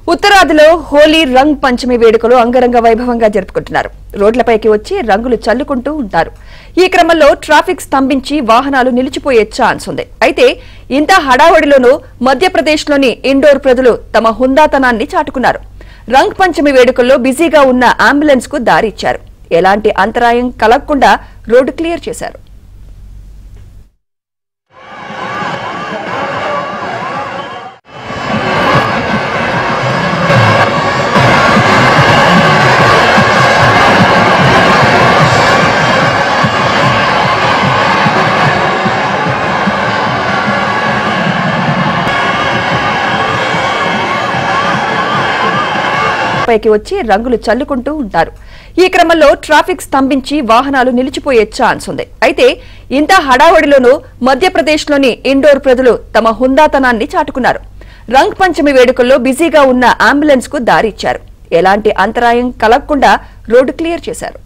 ఉత్తరాదిలో హోలీ రంగ్ పంచమి వేడుకలు అంగరంగ వైభవంగా జరుపుకుంటున్నారు. రోడ్లపైకి వచ్చి రంగులు చల్లుకుంటూ ఉంటారు. ఈ క్రమంలో ట్రాఫిక్ స్తంభించి వాహనాలు నిలిచిపోయే ఛాన్స్ ఉంది. అయితే ఇంత హడావడిలోనూ మధ్యప్రదేశ్లోని ఇండోర్ ప్రజలు తమ హుందాతనాన్ని చాటుకున్నారు. రంగ్ పంచమి వేడుకల్లో బిజీగా ఉన్న అంబులెన్స్ కు దారి ఇచ్చారు. ఎలాంటి అంతరాయం కలగకుండా రోడ్డు క్లియర్ చేశారు. పైకి వచ్చి రంగులు చల్లుకుంటూ ఉంటారు. ఈ క్రమంలో ట్రాఫిక్ స్తంభించి వాహనాలు నిలిచిపోయే ఛాన్స్ ఉంది. అయితే ఇంత హడావడిలోనూ మధ్యప్రదేశ్లోని ఇండోర్ ప్రజలు తమ హుందాతనాన్ని చాటుకున్నారు. రంగ్ పంచమి వేడుకల్లో బిజీగా ఉన్న అంబులెన్స్ కు దారి ఇచ్చారు. ఎలాంటి అంతరాయం కలగకుండా రోడ్డు క్లియర్ చేశారు.